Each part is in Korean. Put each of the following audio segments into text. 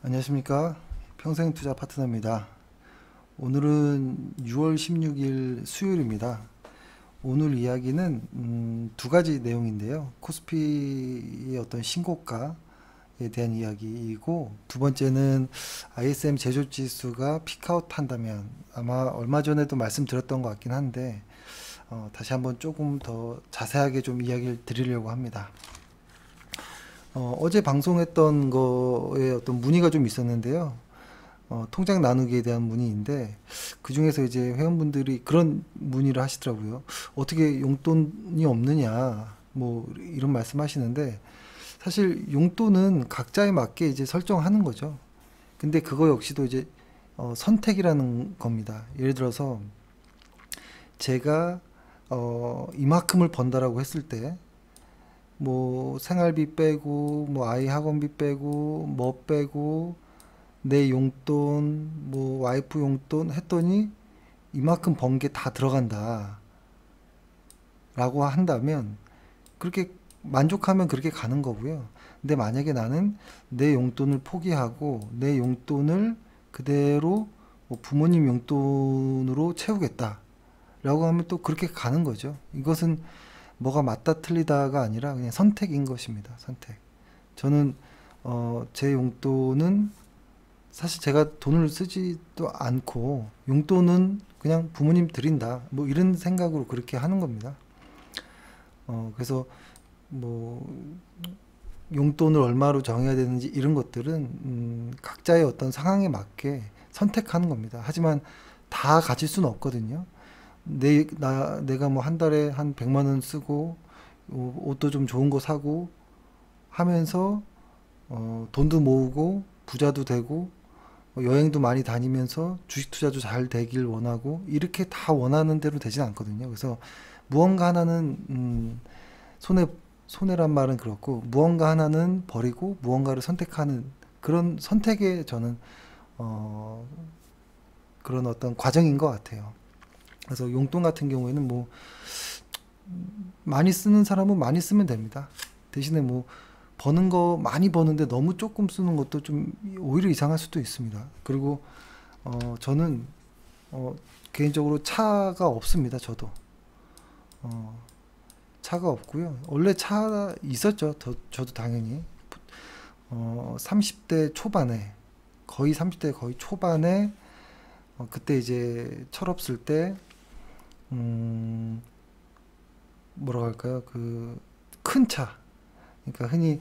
안녕하십니까. 평생투자 파트너입니다. 오늘은 6월 16일 수요일입니다. 오늘 이야기는 두 가지 내용인데요. 코스피의 어떤 신고가에 대한 이야기이고, 두 번째는 ISM 제조지수가 피크아웃 한다면, 아마 얼마 전에도 말씀드렸던 것 같긴 한데 다시 한번 조금 더 자세하게 좀 이야기를 드리려고 합니다. 어제 방송했던 거에 어떤 문의가 좀 있었는데요. 통장 나누기에 대한 문의인데, 그 중에서 이제 회원분들이 그런 문의를 하시더라고요. 어떻게 용돈이 없느냐, 뭐 이런 말씀 하시는데, 사실 용돈은 각자에 맞게 이제 설정하는 거죠. 근데 그거 역시도 이제 선택이라는 겁니다. 예를 들어서 제가 이만큼을 번다라고 했을 때, 뭐 생활비 빼고 뭐 아이 학원비 빼고 뭐 빼고 내 용돈 뭐 와이프 용돈 했더니 이만큼 번 게 다 들어간다 라고 한다면, 그렇게 만족하면 그렇게 가는 거고요. 근데 만약에 나는 내 용돈을 포기하고 내 용돈을 그대로 뭐 부모님 용돈으로 채우겠다 라고 하면 또 그렇게 가는 거죠. 이것은 뭐가 맞다 틀리다가 아니라 그냥 선택인 것입니다. 선택. 저는 제 용돈은 사실 제가 돈을 쓰지도 않고 용돈은 그냥 부모님 드린다, 뭐 이런 생각으로 그렇게 하는 겁니다. 그래서 뭐 용돈을 얼마로 정해야 되는지 이런 것들은 각자의 어떤 상황에 맞게 선택하는 겁니다. 하지만 다 가질 수는 없거든요. 내가 뭐 한 달에 한 100만 원 쓰고 옷도 좀 좋은 거 사고 하면서 돈도 모으고 부자도 되고 여행도 많이 다니면서 주식 투자도 잘 되길 원하고, 이렇게 다 원하는 대로 되진 않거든요. 그래서 무언가 하나는 손해란 말은 그렇고, 무언가 하나는 버리고 무언가를 선택하는 그런 선택에 저는 그런 어떤 과정인 것 같아요. 그래서 용돈 같은 경우에는 뭐 많이 쓰는 사람은 많이 쓰면 됩니다. 대신에 뭐 버는 거 많이 버는데 너무 조금 쓰는 것도 좀 오히려 이상할 수도 있습니다. 그리고 저는 개인적으로 차가 없습니다. 저도 차가 없고요. 원래 차 있었죠. 저도 당연히 30대 초반에, 거의 30대 거의 초반에 그때 이제 철없을 때 뭐라고 할까요? 그 큰 차. 그러니까 흔히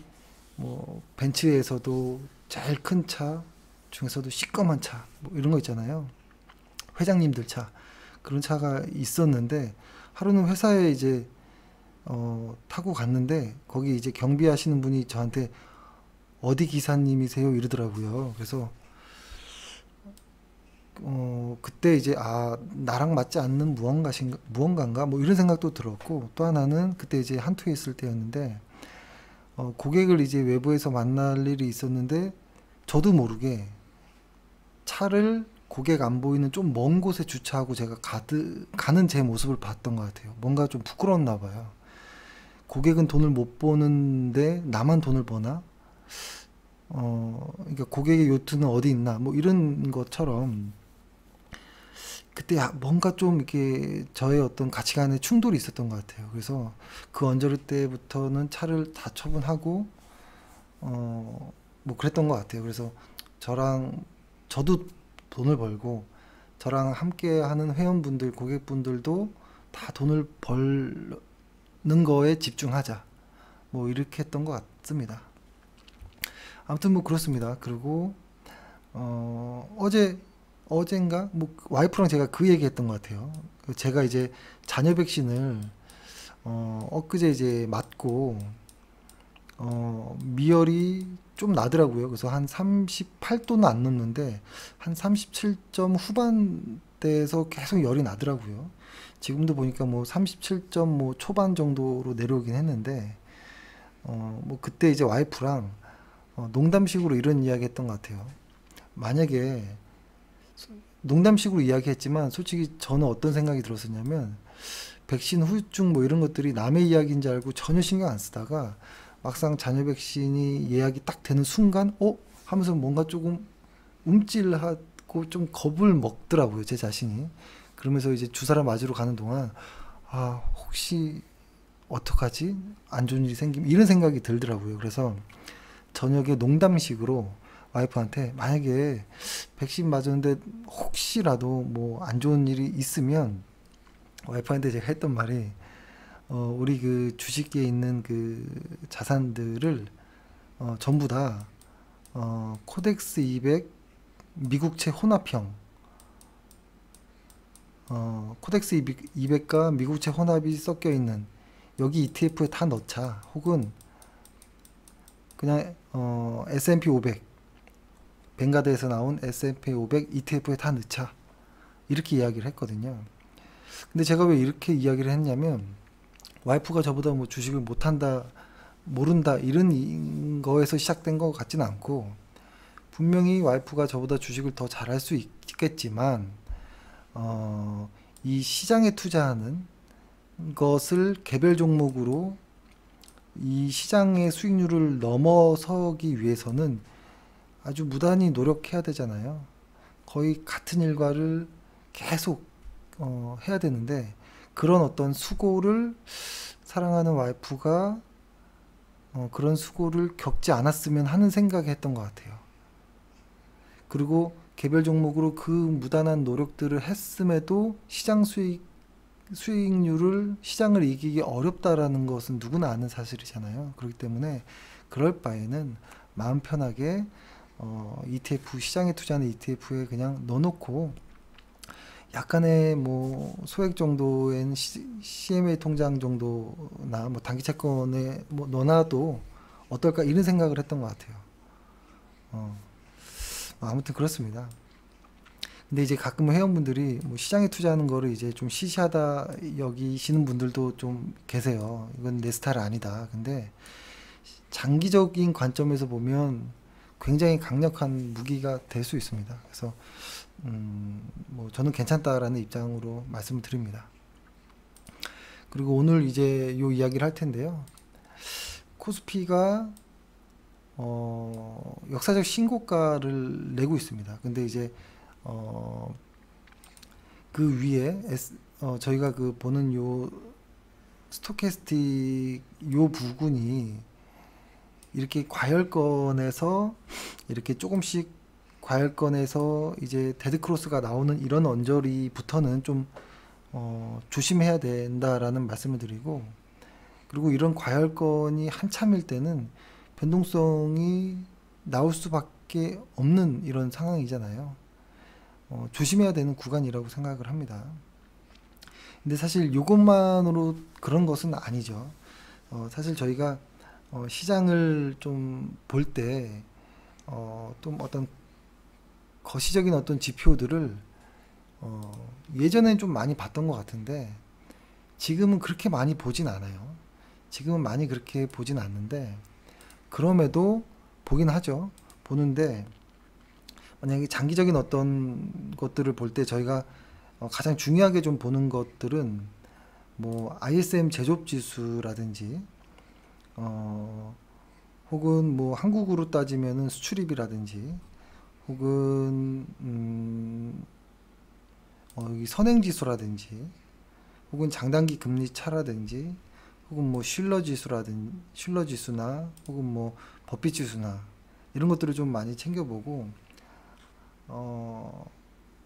뭐 벤츠에서도 제일 큰 차 중에서도 시꺼먼 차, 뭐 이런 거 있잖아요. 회장님들 차. 그런 차가 있었는데, 하루는 회사에 이제 타고 갔는데, 거기 이제 경비하시는 분이 저한테 어디 기사님이세요? 이러더라고요. 그래서 그때 이제 나랑 맞지 않는 무언가인가 뭐 이런 생각도 들었고, 또 하나는 그때 이제 한투에 있을 때였는데 고객을 이제 외부에서 만날 일이 있었는데, 저도 모르게 차를 고객 안 보이는 좀 먼 곳에 주차하고 제가 가는 제 모습을 봤던 것 같아요. 뭔가 좀 부끄러웠나 봐요. 고객은 돈을 못 버는데 나만 돈을 버나? 그러니까 고객의 요트는 어디 있나? 뭐 이런 것처럼 그때 뭔가 좀 이렇게 저의 어떤 가치관에 충돌이 있었던 것 같아요. 그래서 그 언저리 때부터는 차를 다 처분하고 뭐 그랬던 것 같아요. 그래서 저도 돈을 벌고 저랑 함께 하는 회원분들, 고객분들도 다 돈을 벌는 거에 집중하자, 뭐 이렇게 했던 것 같습니다. 아무튼 뭐 그렇습니다. 그리고 어젠가 뭐 와이프랑 제가 그 얘기했던 것 같아요. 제가 이제 자녀 백신을 엊그제 이제 맞고 미열이 좀 나더라고요. 그래서 한 38도는 안 넘는데 한 37점 후반대에서 계속 열이 나더라고요. 지금도 보니까 뭐 37점 뭐 초반 정도로 내려오긴 했는데 뭐 그때 이제 와이프랑 농담식으로 이런 이야기 했던 것 같아요. 만약에 농담식으로 이야기했지만 솔직히 저는 어떤 생각이 들었었냐면, 백신 후유증 뭐 이런 것들이 남의 이야기인 줄 알고 전혀 신경 안 쓰다가 막상 자녀 백신이 예약이 딱 되는 순간 하면서 뭔가 조금 움찔하고 좀 겁을 먹더라고요, 제 자신이. 그러면서 이제 주사를 맞으러 가는 동안, 아, 혹시 어떡하지? 안 좋은 일이 생기면 이런 생각이 들더라고요. 그래서 저녁에 농담식으로 와이프한테, 만약에 백신 맞았는데 혹시라도 뭐 안 좋은 일이 있으면, 와이프한테 제가 했던 말이, 우리 그 주식에 있는 그 자산들을 전부 다 코덱스 200 미국채 혼합형, 코덱스 200과 미국채 혼합이 섞여 있는 여기 ETF에 다 넣자. 혹은 그냥 S&P 500, 뱅가드에서 나온 S&P 500 ETF에 다 넣자. 이렇게 이야기를 했거든요. 근데 제가 왜 이렇게 이야기를 했냐면, 와이프가 저보다 뭐 주식을 못한다, 모른다 이런 거에서 시작된 것 같지는 않고, 분명히 와이프가 저보다 주식을 더 잘할 수 있겠지만, 이 시장에 투자하는 것을 개별 종목으로 이 시장의 수익률을 넘어서기 위해서는 아주 무단히 노력해야 되잖아요. 거의 같은 일과를 계속 해야 되는데, 그런 어떤 수고를 사랑하는 와이프가 그런 수고를 겪지 않았으면 하는 생각이 했던 것 같아요. 그리고 개별 종목으로 그 무단한 노력들을 했음에도 수익률을, 시장을 이기기 어렵다라는 것은 누구나 아는 사실이잖아요. 그렇기 때문에 그럴 바에는 마음 편하게 ETF, 시장에 투자하는 ETF에 그냥 넣어놓고, 약간의 뭐 소액 정도의 CMA 통장 정도나 뭐 단기 채권에 뭐 넣어놔도 어떨까, 이런 생각을 했던 것 같아요. 어, 아무튼 그렇습니다. 근데 이제 가끔 회원분들이 뭐 시장에 투자하는 거를 이제 좀 시시하다 여기시는 분들도 좀 계세요. 이건 내 스타일 아니다. 근데 장기적인 관점에서 보면 굉장히 강력한 무기가 될 수 있습니다. 그래서 뭐 저는 괜찮다라는 입장으로 말씀을 드립니다. 그리고 오늘 이제 요 이야기를 할 텐데요. 코스피가 역사적 신고가를 내고 있습니다. 근데 이제 그 위에 저희가 그 보는 요 스토캐스틱 요 부분이 이렇게 과열권에서 이렇게 조금씩 과열권에서 이제 데드크로스가 나오는 이런 언저리부터는 좀 조심해야 된다라는 말씀을 드리고, 그리고 이런 과열권이 한참일 때는 변동성이 나올 수밖에 없는 이런 상황이잖아요. 조심해야 되는 구간이라고 생각을 합니다. 근데 사실 이것만으로 그런 것은 아니죠. 사실 저희가 시장을 좀 볼 때 좀 어떤 거시적인 어떤 지표들을 예전엔 좀 많이 봤던 것 같은데, 지금은 그렇게 많이 보진 않아요. 지금은 많이 그렇게 보진 않는데, 그럼에도 보긴 하죠. 보는데, 만약에 장기적인 어떤 것들을 볼 때 저희가 가장 중요하게 좀 보는 것들은 뭐 ISM 제조업 지수라든지, 혹은 뭐 한국으로 따지면은 수출입이라든지, 혹은 여기 선행지수라든지, 혹은 장단기 금리 차라든지, 혹은 뭐 슐러 지수나, 혹은 뭐 버핏 지수나, 이런 것들을 좀 많이 챙겨보고,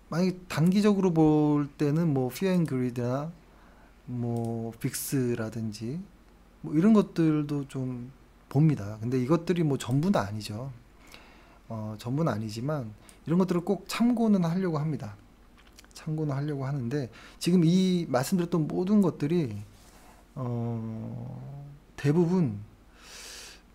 만약에 단기적으로 볼 때는 뭐 피어 앤 그리드나 뭐 빅스라든지 뭐 이런 것들도 좀 봅니다. 근데 이것들이 뭐 전부는 아니죠. 전부는 아니지만 이런 것들을 꼭 참고는 하려고 합니다. 참고는 하려고 하는데, 지금 이 말씀드렸던 모든 것들이 대부분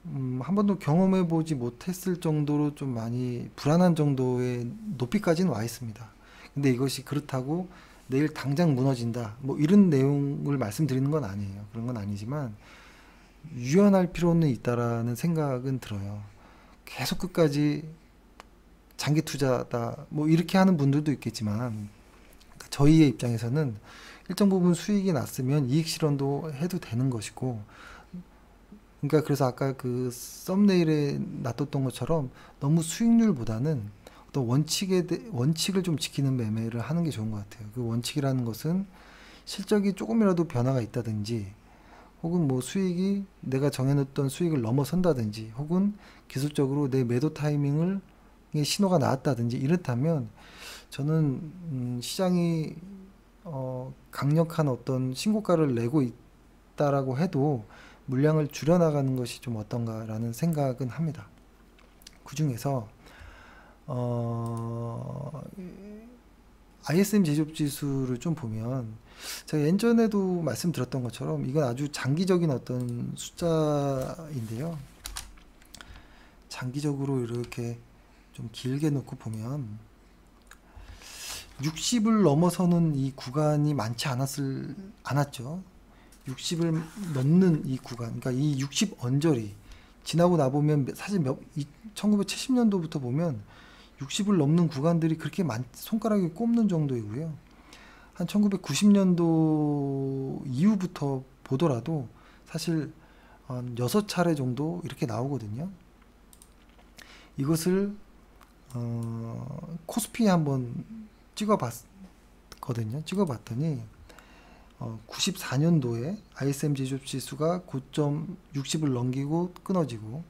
한 번도 경험해 보지 못했을 정도로 좀 많이 불안한 정도의 높이까지는 와 있습니다. 근데 이것이 그렇다고 내일 당장 무너진다, 뭐 이런 내용을 말씀드리는 건 아니에요. 그런 건 아니지만 유연할 필요는 있다라는 생각은 들어요. 계속 끝까지 장기 투자다 뭐 이렇게 하는 분들도 있겠지만, 저희의 입장에서는 일정 부분 수익이 났으면 이익 실현도 해도 되는 것이고, 그러니까 그래서 아까 그 썸네일에 놔뒀던 것처럼 너무 수익률보다는 어떤 원칙을 좀 지키는 매매를 하는 게 좋은 것 같아요. 그 원칙이라는 것은 실적이 조금이라도 변화가 있다든지, 혹은 뭐 수익이 내가 정해놓던 수익을 넘어선다든지, 혹은 기술적으로 내 매도 타이밍을 신호가 나왔다든지 이렇다면 저는 시장이 강력한 어떤 신고가를 내고 있다라고 해도 물량을 줄여나가는 것이 좀 어떤가라는 생각은 합니다. 그 중에서 ISM 제조업 지수를 좀 보면, 제가 예전에도 말씀드렸던 것처럼 이건 아주 장기적인 어떤 숫자인데요. 장기적으로 이렇게 좀 길게 놓고 보면 60을 넘어서는 이 구간이 많지 않았죠. 60을 넘는 이 구간, 그러니까 이 60 언저리 지나고 나보면 사실 1970년도부터 보면 60을 넘는 구간들이 그렇게 손가락에 꼽는 정도이고요. 한 1990년도 이후부터 보더라도 사실 한 6차례 정도 이렇게 나오거든요. 이것을 코스피에 한번 찍어봤더니 94년도에 ISM 제조업 지수가 고점 60을 넘기고 끊어지고,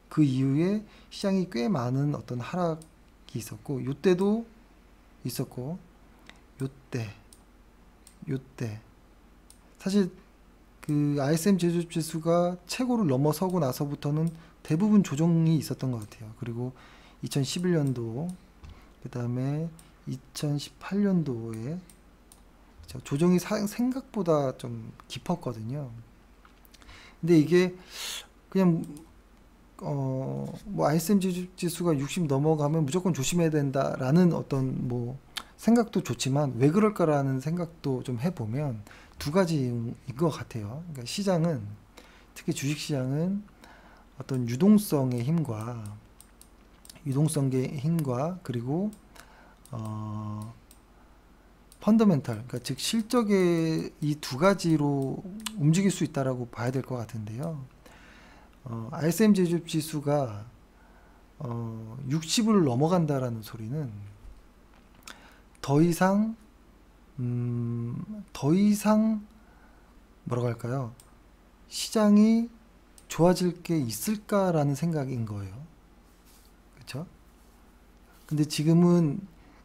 그 이후에 시장이 꽤 많은 어떤 하락이 있었고, 요때도 있었고, 요때 사실 그 ISM 제조업 지수가 최고를 넘어서고 나서부터는 대부분 조정이 있었던 것 같아요. 그리고 2011년도, 그 다음에 2018년도에 조정이 생각보다 좀 깊었거든요. 근데 이게 그냥 뭐 ISM 지수가 60 넘어가면 무조건 조심해야 된다라는 어떤 뭐 생각도 좋지만, 왜 그럴까라는 생각도 좀 해보면 두 가지인 것 같아요. 그러니까 시장은, 특히 주식시장은 어떤 유동성의 힘과 그리고 펀더멘털, 그러니까 즉 실적의 이 두 가지로 움직일 수 있다라고 봐야 될 것 같은데요. ISM 제조업 지수가 60을 넘어간다라는 소리는 더 이상 뭐라고 할까요? 시장이 좋아질 게 있을까라는 생각인 거예요. 그렇죠? 근데 지금은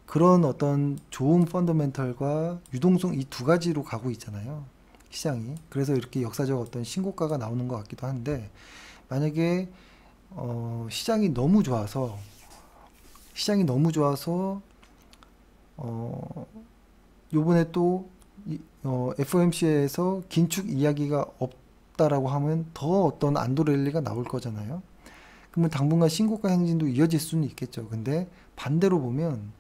그런 어떤 좋은 펀더멘털과 유동성, 이 두 가지로 가고 있잖아요, 시장이. 그래서 이렇게 역사적 어떤 신고가가 나오는 것 같기도 한데, 만약에 시장이 너무 좋아서 요번에 또 FOMC에서 긴축 이야기가 없다라고 하면 더 어떤 안도 랠리가 나올 거잖아요. 그러면 당분간 신고가 행진도 이어질 수는 있겠죠. 근데 반대로 보면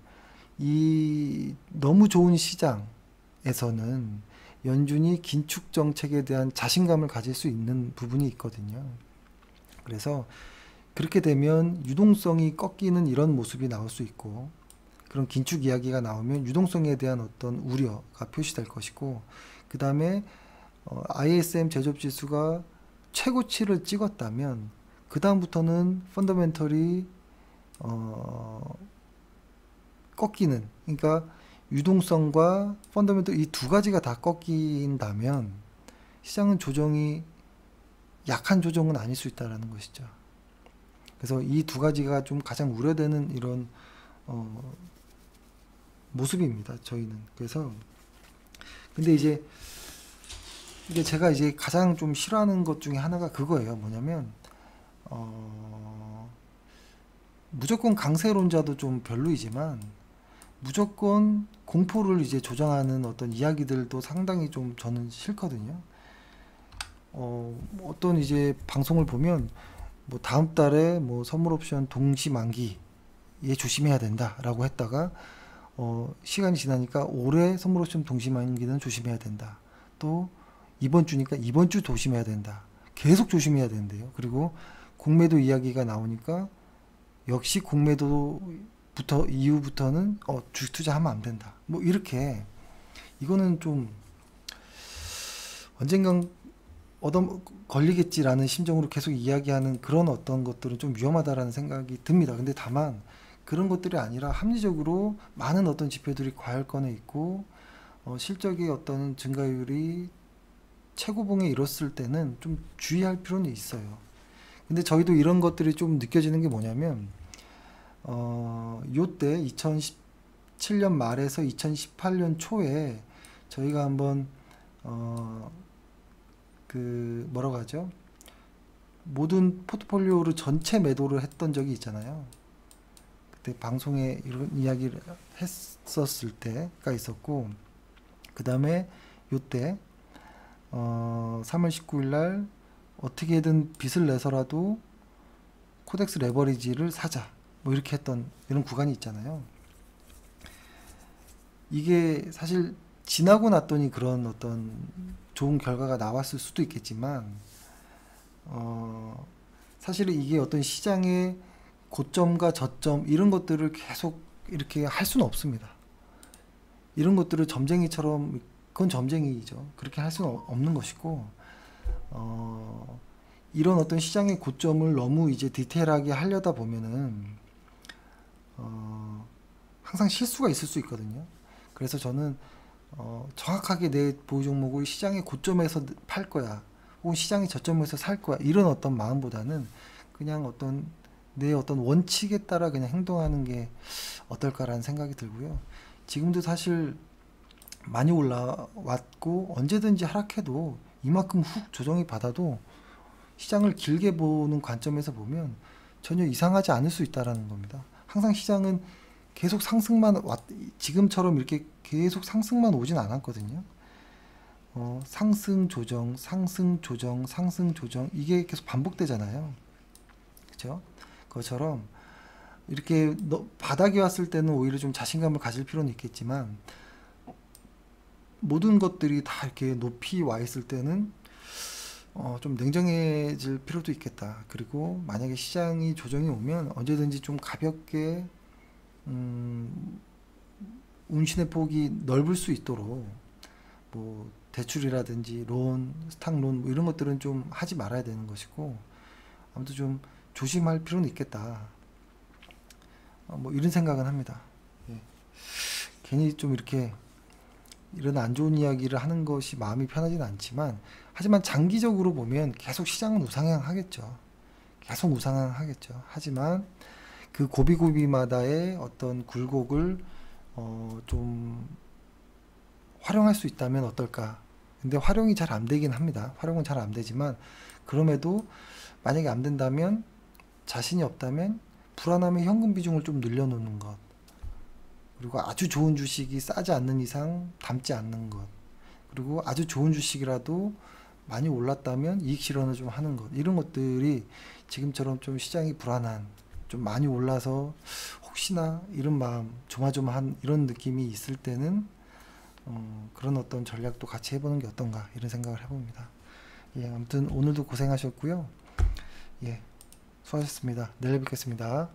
이 너무 좋은 시장에서는 연준이 긴축 정책에 대한 자신감을 가질 수 있는 부분이 있거든요. 그래서 그렇게 되면 유동성이 꺾이는 이런 모습이 나올 수 있고, 그런 긴축 이야기가 나오면 유동성에 대한 어떤 우려가 표시될 것이고, 그 다음에 ISM 제조업 지수가 최고치를 찍었다면 그 다음부터는 펀더멘털이 꺾이는, 그러니까 유동성과 펀더멘털 이 두 가지가 다 꺾인다면 시장은 조정이 약한 조정은 아닐 수 있다는 것이죠. 그래서 이 두 가지가 좀 가장 우려되는 이런 모습입니다, 저희는. 그래서 근데 이제 이게 제가 이제 가장 좀 싫어하는 것 중에 하나가 그거예요. 뭐냐면 무조건 강세론자도 좀 별로이지만, 무조건 공포를 이제 조장하는 어떤 이야기들도 상당히 좀 저는 싫거든요. 어떤 이제 방송을 보면 뭐 다음 달에 뭐 선물 옵션 동시 만기에 조심해야 된다라고 했다가 시간이 지나니까 올해 선물 옵션 동시 만기는 조심해야 된다. 또 이번 주니까 이번 주 조심해야 된다. 계속 조심해야 된대요. 그리고 공매도 이야기가 나오니까 역시 공매도부터 이후부터는 주식 투자하면 안 된다. 뭐 이렇게, 이거는 좀 언젠간 얻어 걸리겠지라는 심정으로 계속 이야기하는 그런 어떤 것들은 좀 위험하다라는 생각이 듭니다. 근데 다만 그런 것들이 아니라 합리적으로 많은 어떤 지표들이 과열권에 있고 실적의 어떤 증가율이 최고봉에 이뤘을 때는 좀 주의할 필요는 있어요. 근데 저희도 이런 것들이 좀 느껴지는 게 뭐냐면 요때 2017년 말에서 2018년 초에 저희가 한번 그 뭐라고 하죠? 모든 포트폴리오를 전체 매도를 했던 적이 있잖아요. 그때 방송에 이런 이야기를 했었을 때가 있었고, 그 다음에 요때 3월 19일 날 어떻게든 빚을 내서라도 코덱스 레버리지를 사자 뭐 이렇게 했던 이런 구간이 있잖아요. 이게 사실 지나고 났더니 그런 어떤 좋은 결과가 나왔을 수도 있겠지만 사실은 이게 어떤 시장의 고점과 저점 이런 것들을 계속 이렇게 할 수는 없습니다. 이런 것들을 점쟁이처럼, 그건 점쟁이죠. 그렇게 할 수는 없는 것이고, 이런 어떤 시장의 고점을 너무 이제 디테일하게 하려다 보면은 항상 실수가 있을 수 있거든요. 그래서 저는 정확하게 내 보유 종목을 시장의 고점에서 팔 거야, 혹은 시장의 저점에서 살 거야, 이런 어떤 마음보다는 그냥 어떤 내 어떤 원칙에 따라 그냥 행동하는 게 어떨까라는 생각이 들고요. 지금도 사실 많이 올라왔고 언제든지 하락해도 이만큼 훅 조정이 받아도 시장을 길게 보는 관점에서 보면 전혀 이상하지 않을 수 있다라는 겁니다. 항상 시장은 계속 상승만 지금처럼 이렇게 계속 상승만 오진 않았거든요. 상승 조정, 상승 조정, 상승 조정, 이게 계속 반복되잖아요. 그렇죠? 그것처럼 이렇게 바닥이 왔을 때는 오히려 좀 자신감을 가질 필요는 있겠지만, 모든 것들이 다 이렇게 높이 와 있을 때는 좀 냉정해질 필요도 있겠다. 그리고 만약에 시장이 조정이 오면 언제든지 좀 가볍게 운신의 폭이 넓을 수 있도록 뭐 대출이라든지 론, 스탁론 뭐 이런 것들은 좀 하지 말아야 되는 것이고, 아무튼 좀 조심할 필요는 있겠다. 뭐 이런 생각은 합니다. 예. 괜히 좀 이렇게 이런 안 좋은 이야기를 하는 것이 마음이 편하지는 않지만, 하지만 장기적으로 보면 계속 시장은 우상향하겠죠. 계속 우상향하겠죠. 하지만 그 고비고비마다의 어떤 굴곡을 좀 활용할 수 있다면 어떨까. 근데 활용이 잘 안 되긴 합니다. 활용은 잘 안 되지만, 그럼에도 만약에 안 된다면, 자신이 없다면 불안함의 현금 비중을 좀 늘려놓는 것, 그리고 아주 좋은 주식이 싸지 않는 이상 담지 않는 것, 그리고 아주 좋은 주식이라도 많이 올랐다면 이익 실현을 좀 하는 것, 이런 것들이 지금처럼 좀 시장이 불안한, 좀 많이 올라서 혹시나 이런 마음, 조마조마한 이런 느낌이 있을 때는 그런 어떤 전략도 같이 해보는 게 어떤가, 이런 생각을 해봅니다. 예, 아무튼 오늘도 고생하셨고요. 예, 수고하셨습니다. 내일 뵙겠습니다.